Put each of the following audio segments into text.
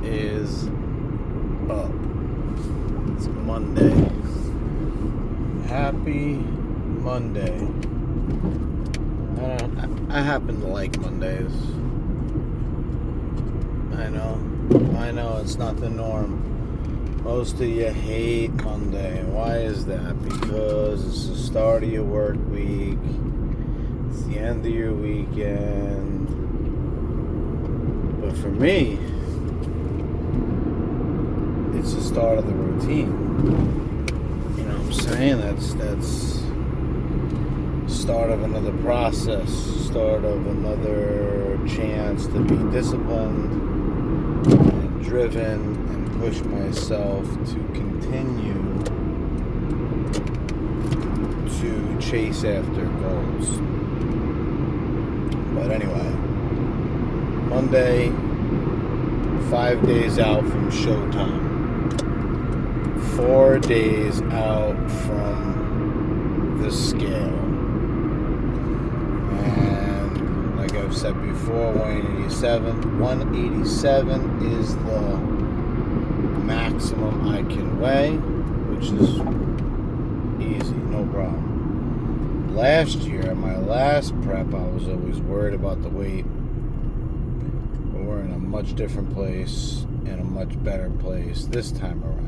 is up? It's Monday. Happy Monday. I happen to like Mondays. I know it's not the norm. Most of you hate Monday. Why is that? Because it's the start of your work week. It's the end of your weekend. But for me, it's the start of the routine. You know what I'm saying? That's start of another process, start of another chance to be disciplined and driven and push myself to continue to chase after goals. But anyway, Monday, 5 days out from showtime. 4 days out from the scale. And like I've said before, 187 is the maximum I can weigh, which is easy, no problem. Last year, my last prep, I was always worried about the weight. But we're in a much different place, and a much better place this time around.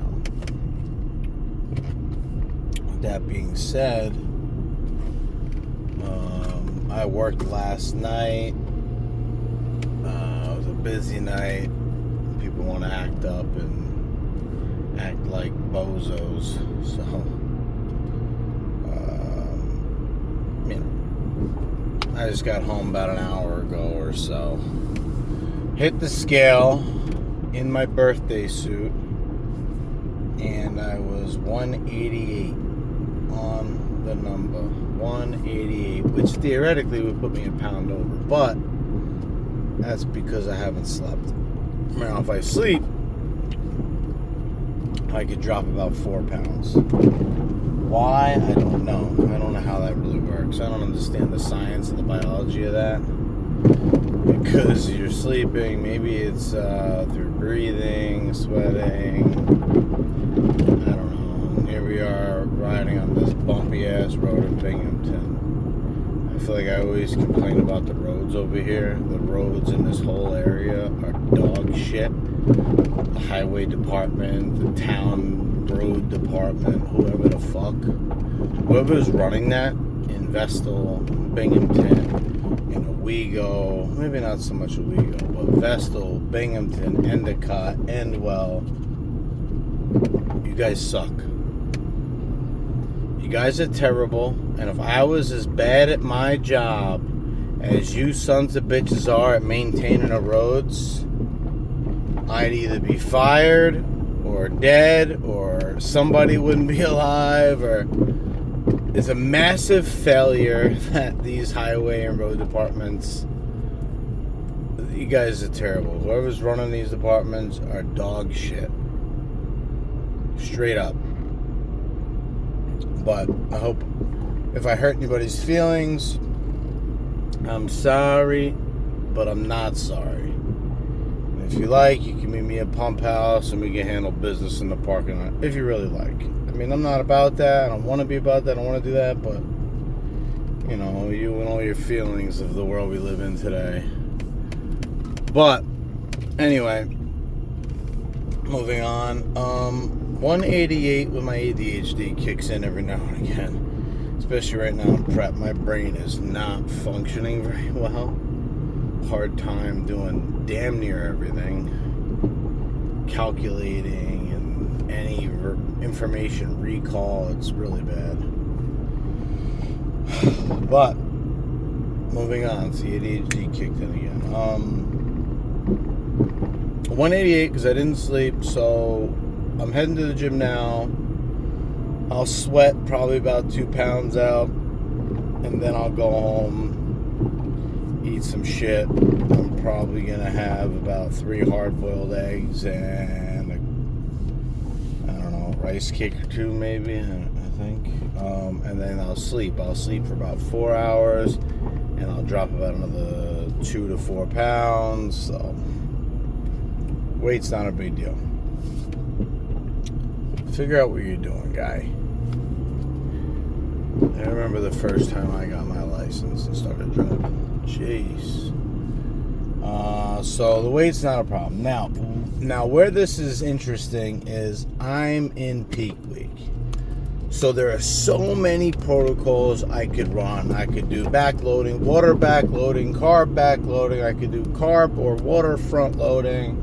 That being said, I worked last night. It was a busy night. People want to act up and act like bozos. So, I just got home about an hour ago or so. Hit the scale in my birthday suit, and I was 188 on the number. 188, which theoretically would put me a pound over, but that's because I haven't slept. Now, if I sleep, I could drop about 4 pounds. Why? I don't know. I don't know how that really works. I don't understand the science and the biology of that. Because you're sleeping, maybe it's through breathing, sweating. I don't know. Here we are riding on this bumpy ass road in Binghamton. I feel like I always complain about the roads over here. The roads in this whole area are dog shit. The highway department, the town road department, whoever the fuck. Whoever's running that in Vestal, Binghamton, in Owego, maybe not so much Owego, but Vestal, Binghamton, Endicott, Endwell, you guys suck. You guys are terrible, and if I was as bad at my job as you sons of bitches are at maintaining the roads, I'd either be fired or dead or somebody wouldn't be alive. Or it's a massive failure that these highway and road departments, you guys are terrible. Whoever's running these departments are dog shit. Straight up. But I hope if I hurt anybody's feelings, I'm sorry, but I'm not sorry. And if you like, you can meet me at Pump House and we can handle business in the parking lot if you really like. I mean, I'm not about that. I don't want to be about that. I don't want to do that. But, you know, you and all your feelings of the world we live in today. But, anyway, moving on. 188 with my ADHD kicks in every now and again. Especially right now in prep. My brain is not functioning very well. Hard time doing damn near everything. Calculating and any information recall. It's really bad. But, moving on. See, ADHD kicked in again. 188 because I didn't sleep, so I'm heading to the gym now. I'll sweat probably about 2 pounds out, and then I'll go home, eat some shit. I'm probably gonna have about 3 hard-boiled eggs and I don't know, rice cake or 2 maybe, I think. And then I'll sleep. I'll sleep for about 4 hours, and I'll drop about another 2 to 4 pounds. So Weight's not a big deal. Figure out what you're doing, guy. I remember the first time I got my license and started driving. Jeez. So the weight's not a problem. Now where this is interesting is I'm in peak week. So there are so many protocols I could run. I could do backloading, water backloading, carb backloading. I could do carb or water front loading.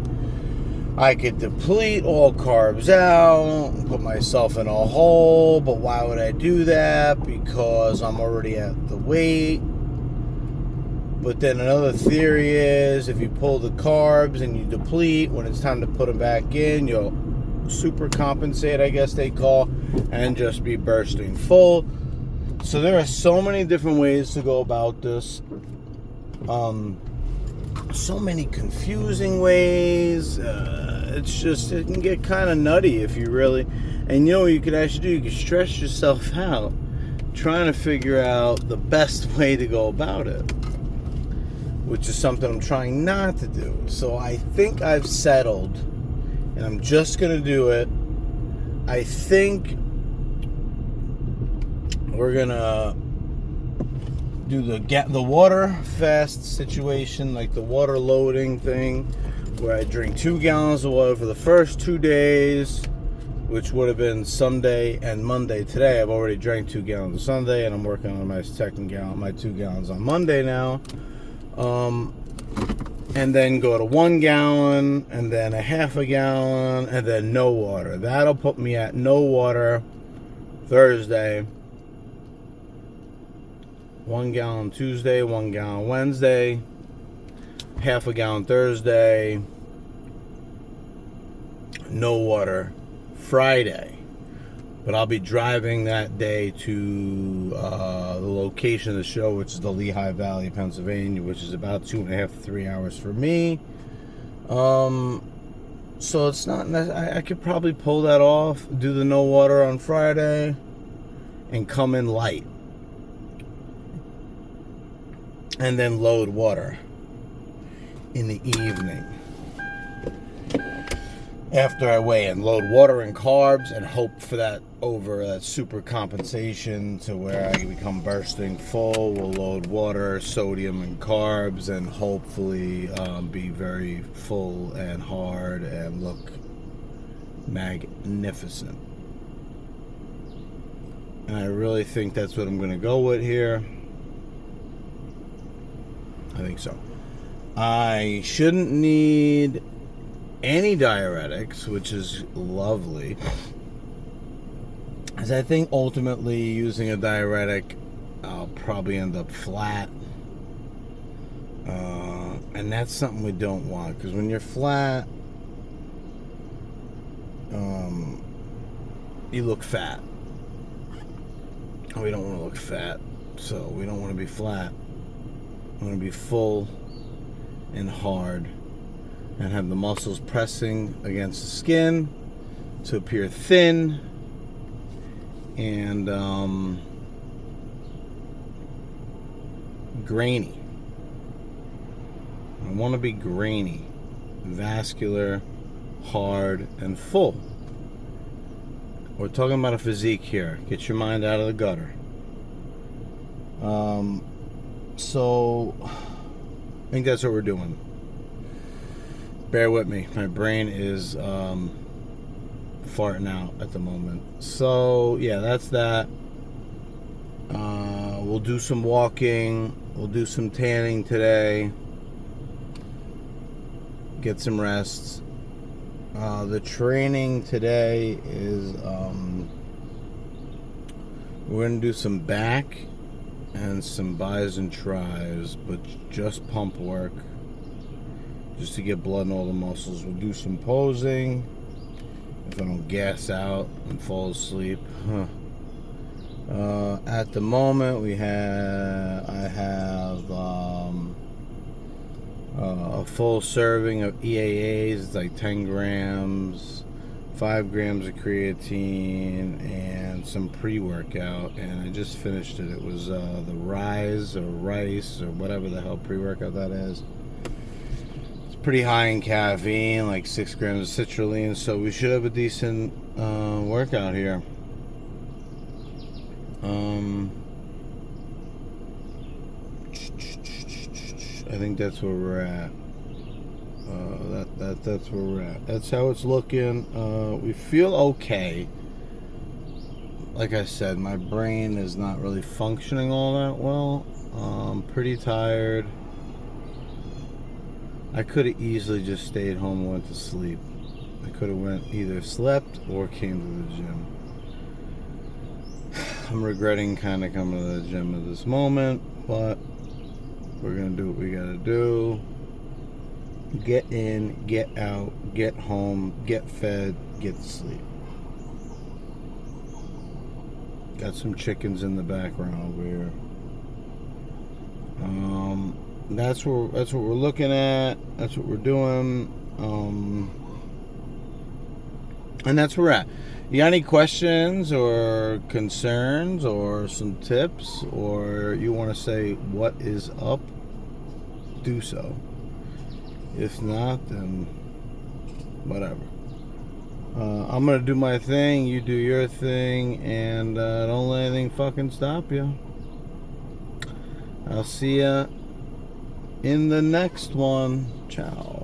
I could deplete all carbs out, put myself in a hole, but why would I do that? Because I'm already at the weight. But then another theory is if you pull the carbs and you deplete, when it's time to put them back in, you'll super compensate, I guess they call, and just be bursting full. So there are so many different ways to go about this. So many confusing ways. It can get kind of nutty if you really, and you know what you could actually do? You could stress yourself out trying to figure out the best way to go about it, which is something I'm trying not to do. So I think I've settled, and I'm just going to do it. I think we're going to do the water fast situation, like the water loading thing, where I drink 2 gallons of water for the first 2 days, which would have been Sunday and Monday. Today I've already drank 2 gallons on Sunday, and I'm working on my 2 gallons on Monday now. And then go to 1 gallon, and then a half a gallon, and then no water. That'll put me at no water Thursday. 1 gallon Tuesday, 1 gallon Wednesday, half a gallon Thursday, no water Friday. But I'll be driving that day to the location of the show, which is the Lehigh Valley, Pennsylvania, which is about 2.5 to 3 hours for me. So it's not, I could probably pull that off, do the no water on Friday, and come in light. And then load water in the evening. After I weigh in, load water and carbs and hope for that super compensation to where I become bursting full. We'll load water, sodium, and carbs, and hopefully be very full and hard and look magnificent. And I really think that's what I'm going to go with here. I think so. I shouldn't need any diuretics, which is lovely, as I think ultimately using a diuretic I'll probably end up flat, and that's something we don't want, because when you're flat you look fat. We don't want to look fat, so we don't want to be flat. We want to be full and hard and have the muscles pressing against the skin to appear thin and grainy. I want to be grainy, vascular, hard, and full. We're talking about a physique here. Get your mind out of the gutter. So I think that's what we're doing. Bear with me. My brain is farting out at the moment. So yeah, that's that. We'll do some walking. We'll do some tanning today. Get some rest. The training today is we're going to do some back and some bis and tris, but just pump work, just to get blood in all the muscles. We'll do some posing if I don't gas out and fall asleep. At the moment I have a full serving of EAAs. It's like 10 grams, 5 grams of creatine, and some pre-workout, and I just finished it. It was the Rise or Rice or whatever the hell pre-workout that is. It's pretty high in caffeine, like 6 grams of citrulline, so we should have a decent workout here. I think that's where we're at. That's where we're at. That's how it's looking. We feel okay. Like I said, my brain is not really functioning all that well. I'm pretty tired. I could have easily just stayed home and went to sleep. I could have either slept or came to the gym. I'm regretting kind of coming to the gym at this moment, but we're gonna do what we gotta do. Get in, get out, get home, get fed, get to sleep. Got some chickens in the background over here. That's what we're looking at. That's what we're doing. And that's where we're at. You got any questions or concerns or some tips, or you want to say what is up? Do so. If not, then whatever. I'm gonna do my thing, you do your thing, and don't let anything fucking stop you. I'll see ya in the next one. Ciao.